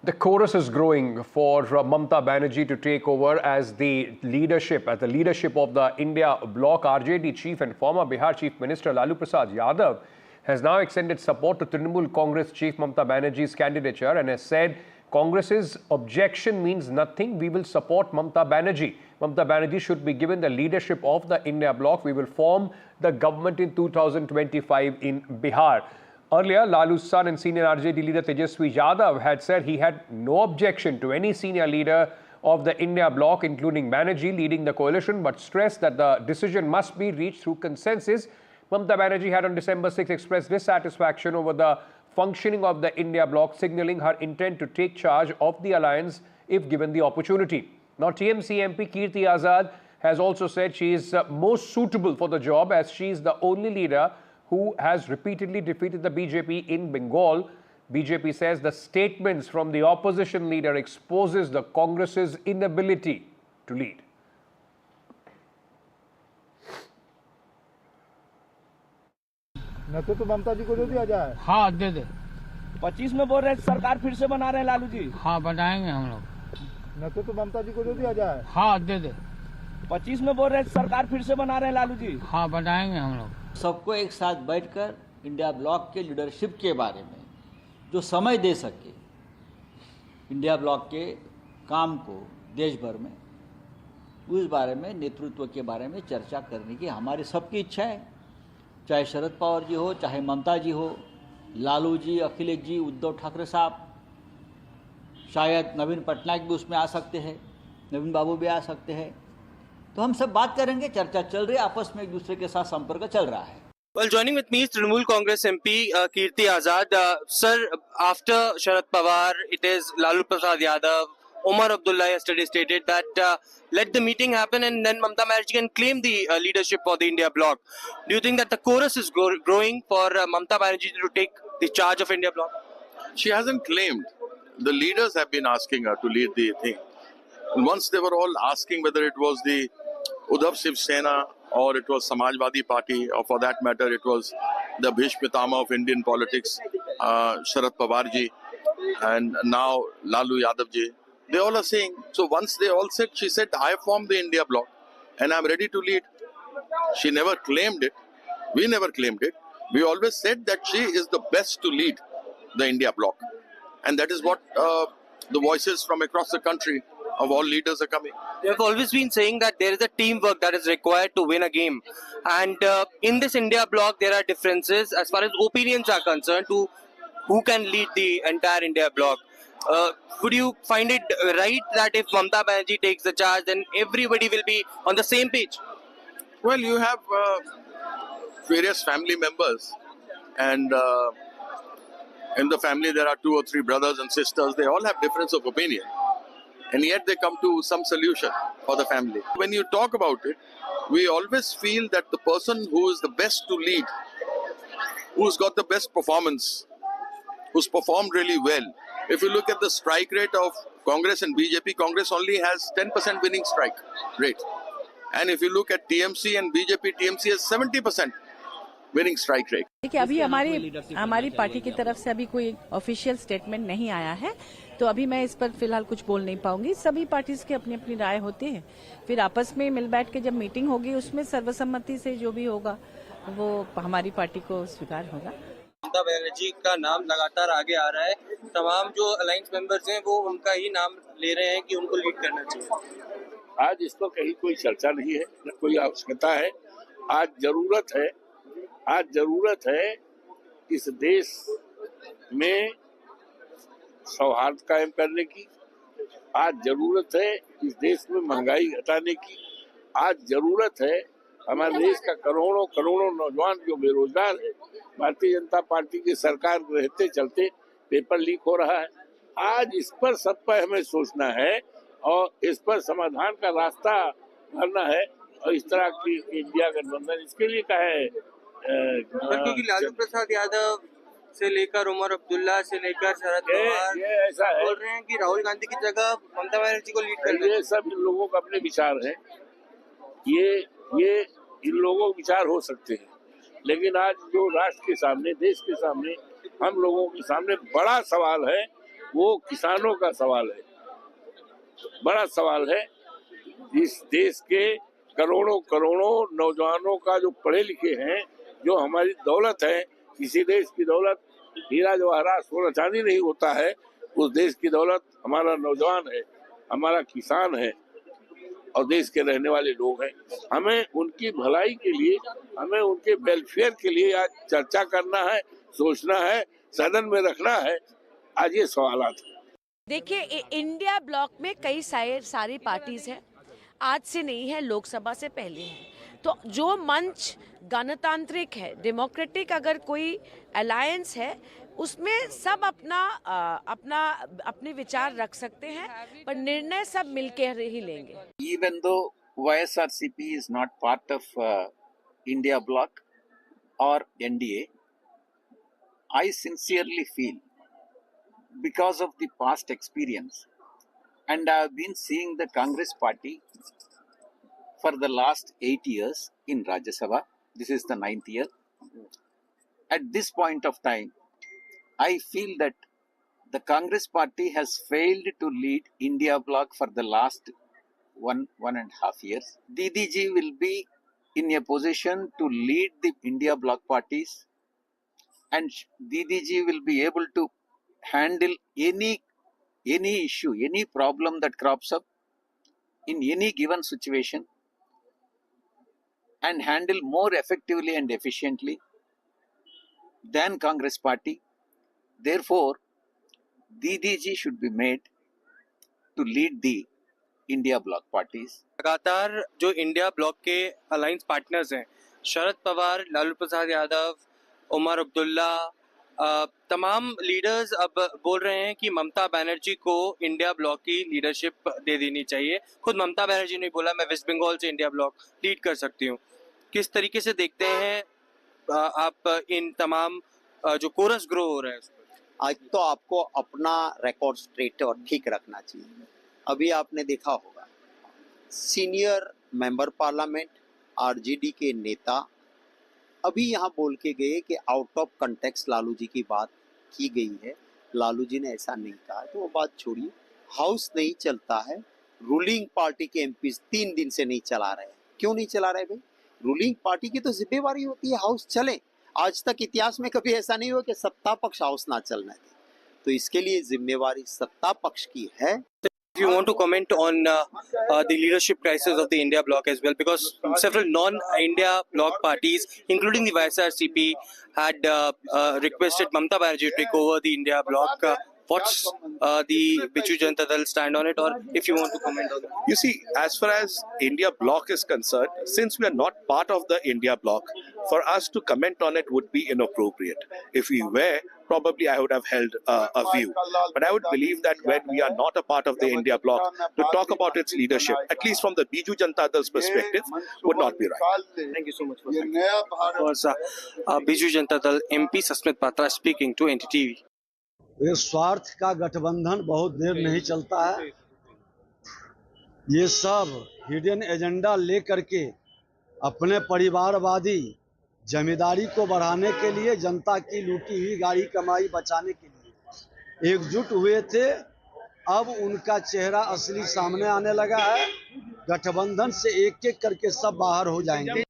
The chorus is growing for Mamata Banerjee to take over as the leadership of the India bloc. RJD chief and former Bihar Chief Minister Lalu Prasad Yadav has now extended support to Trinamool Congress chief Mamata Banerjee's candidature and has said Congress's objection means nothing. We will support Mamata Banerjee. Mamata Banerjee should be given the leadership of the India bloc. We will form the government in 2025 in Bihar. Earlier, Lalu's son and senior RJD leader Tejaswi Yadav had said he had no objection to any senior leader of the India bloc, including Banerjee leading the coalition, but stressed that the decision must be reached through consensus. Mamata Banerjee had on December 6 expressed dissatisfaction over the functioning of the India bloc, signalling her intent to take charge of the alliance if given the opportunity. Now, TMC MP Kirti Azad has also said she is most suitable for the job as she is the only leader who has repeatedly defeated the BJP in Bengal. BJP says the statements from the opposition leader exposes the Congress's inability to lead. न तो ममता जी को दे दिया जाए। हाँ दे दे। 25 में बोल रहे सरकार फिर से बना रहे हैं लालू जी। हाँ बनाएंगे हम लोग। न तो ममता जी को दे दिया जाए। हाँ दे दे। 25 में बोल रहे सरकार फिर से बना रहे हैं लालू जी। हाँ बनाएंगे हम लोग। सबको एक साथ बैठकर इंडिया ब्लॉक के लीडरशिप के बारे में जो समय दे सके इंडिया ब्लॉक के काम को देश भर में उस बारे में नेतृत्व के बारे में चर्चा करने की हमारी सबकी इच्छा है। चाहे शरद पवार जी हो, चाहे ममता जी हो, लालू जी, अखिलेश जी, उद्धव ठाकरे साहब, शायद नवीन पटनायक भी उसमें आ सकते हैं, नवीन बाबू भी आ सकते हैं। तो हम सब बात करेंगे, चर्चा चल रही है, आपस में एक दूसरे के साथ संपर्क चल रहा है। Well, joining with me is Trinamool Congress MP Kirti Azad. Sir, after Sharad Pawar, it is Lalu Prasad Yadav. Omar Abdullah yesterday stated that let the meeting happen and then Mamata Banerjee can claim the leadership for the India bloc. Do you think that the chorus is growing for Mamata Banerjee to take the charge of India bloc? She hasn't claimed. The leaders have been asking her to lead the thing. And once they were all asking whether it was the Uddhav Shiv Sena or it was Samajwadi Party, or for that matter, it was the Bhishma Pitama of Indian politics, Sharad Pawar ji, and now Lalu Yadav ji. They all are saying, so once they all said, she said, I formed the India bloc and I'm ready to lead. She never claimed it. We never claimed it. We always said that she is the best to lead the India bloc. And that is what the voices from across the country of all leaders are coming. They have always been saying that there is a teamwork that is required to win a game. And in this India bloc, there are differences as far as opinions are concerned to who can lead the entire India bloc. Would you find it right that if Mamata Banerjee takes the charge, then everybody will be on the same page? Well, you have various family members, and in the family there are 2 or 3 brothers and sisters. They all have difference of opinion, and yet they come to some solution for the family. When you talk about it, we always feel that the person who is the best to lead, who's got the best performance, who's performed really well. If you look at the strike rate of Congress and BJP, Congress only has 10% winning strike rate. And if you look at TMC and BJP, TMC has 70% winning strike rate. देखिए अभी हमारी party की तरफ से अभी कोई official statement नहीं आया है, तो अभी मैं इस पर फिलहाल कुछ बोल नहीं पाऊंगी। सभी पार्टीज की अपनी अपनी राय होती है, फिर आपस में मिल बैठ के जब मीटिंग होगी उसमें सर्वसम्मति से जो भी होगा वो हमारी पार्टी को स्वीकार होगा। ममता बनर्जी का नाम लगातार आगे आ रहा है, तमाम जो अलायंस मेंबर्स हैं वो उनका ही नाम ले रहे हैं कि उनको लीड करना चाहिए। आज इस पर कहीं कोई चर्चा नहीं है, न कोई आवश्यकता है। आज जरूरत है इस देश में सौहार्द कायम करने की। आज जरूरत है इस देश में महंगाई घटाने की। आज जरूरत है हमारे देश का करोड़ों नौजवान जो बेरोजगार है, भारतीय जनता पार्टी की सरकार रहते चलते पेपर लीक हो रहा है। आज इस पर सब पर हमें सोचना है और इस पर समाधान का रास्ता भरना है, और इस तरह की इंडिया गठबंधन इसके लिए का है। क्योंकि लालू प्रसाद यादव से लेकर उमर अब्दुल्ला से लेकर शरद पवार ये ऐसा है, बोल रहे हैं कि राहुल गांधी की जगह ममता बनर्जी को लीड करना। ये सब इन लोगों का अपने विचार है, ये इन लोगों के विचार हो सकते हैं, लेकिन आज जो राष्ट्र के सामने, देश के सामने, हम लोगों के सामने बड़ा सवाल है वो किसानों का सवाल है, बड़ा सवाल है। इस देश के करोड़ों करोड़ों नौजवानों का जो पढ़े लिखे हैं, जो हमारी दौलत है, किसी देश की दौलत हीरा जवाहरात सोना चांदी नहीं होता है, उस देश की दौलत हमारा नौजवान है, हमारा किसान है और देश के रहने वाले लोग हैं। हमें उनकी भलाई के लिए, हमें उनके वेलफेयर के लिए आज चर्चा करना है, सोचना है, सदन में रखना है। आज ये सवालात हैं। देखिए, इंडिया ब्लॉक में कई सारी पार्टीज हैं, आज से नहीं है, लोकसभा से पहले है। तो जो मंच गणतांत्रिक है, डेमोक्रेटिक अगर कोई अलायंस है, उसमें सब अपने विचार रख सकते हैं, पर निर्णय सब मिलकर ही लेंगे। Even though YSRCP is not part of India bloc or NDA, I sincerely feel, because of the past experience, and I have been seeing the Congress party for the last 8 years in Rajya Sabha. This is the 9th year. At this point of time, I feel that the Congress party has failed to lead India bloc for the last one and a half years. Didi ji will be in a position to lead the India bloc parties, and Didi ji will be able to handle any issue, any problem that crops up in any given situation, and handle more effectively and efficiently than Congress party. Therefore, Didi ji should be made to lead the India bloc parties. लगातार जो India block के alliance partners हैं, शरद पवार, लालू प्रसाद यादव, उमर अब्दुल्ला, तमाम leaders अब बोल रहे हैं कि ममता बनर्जी को इंडिया ब्लॉक की लीडरशिप दे देनी चाहिए। खुद ममता बनर्जी ने बोला, मैं वेस्ट बंगाल से इंडिया ब्लॉक लीड कर सकती हूँ। किस तरीके से देखते हैं आप इन तमाम जो कोरस ग्रो हो रहा है? आज तो आपको अपना रिकॉर्ड स्ट्रेट और ठीक रखना चाहिए। अभी आपने देखा होगा, सीनियर मेंबर पार्लियामेंट आरजेडी के नेता अभी यहाँ बोल के गए कि out of context Lalu ji की बात की गई है, लालू जी ने ऐसा नहीं कहा। तो वो बात छोड़िए, हाउस नहीं चलता है, रूलिंग पार्टी के एमपी 3 दिन से नहीं चला रहे। क्यों नहीं चला रहे भाई? रूलिंग पार्टी की तो जिम्मेवारी होती है हाउस चले। आज तक इतिहास में कभी ऐसा नहीं हुआ कि सत्ता पक्ष हाउस ना चलने दे, तो इसके लिए जिम्मेवारी सत्ता पक्ष की है। If you want to comment on the leadership crisis of the India bloc as well, because several non-India bloc parties, including the YSRCP, had requested Mamata Banerjee to take over the India bloc. What's the Biju Janata Dal stand on it, or if you want to comment on it? You see, as far as India bloc is concerned, since we are not part of the India bloc, for us to comment on it would be inappropriate. If we were, probably I would have held a view. But I would believe that when we are not a part of the India bloc, to talk about its leadership, at least from the Biju Janata Dal's perspective, would not be right. Thank you so much for that. Was Biju Janata Dal MP Sasmit Patra speaking to NTTV. ये स्वार्थ का गठबंधन बहुत देर नहीं चलता है। ये सब हिडन एजेंडा लेकर के अपने परिवारवादी जमींदारी को बढ़ाने के लिए, जनता की लूटी हुई गाड़ी कमाई बचाने के लिए एकजुट हुए थे। अब उनका चेहरा असली सामने आने लगा है। गठबंधन से एक एक करके सब बाहर हो जाएंगे।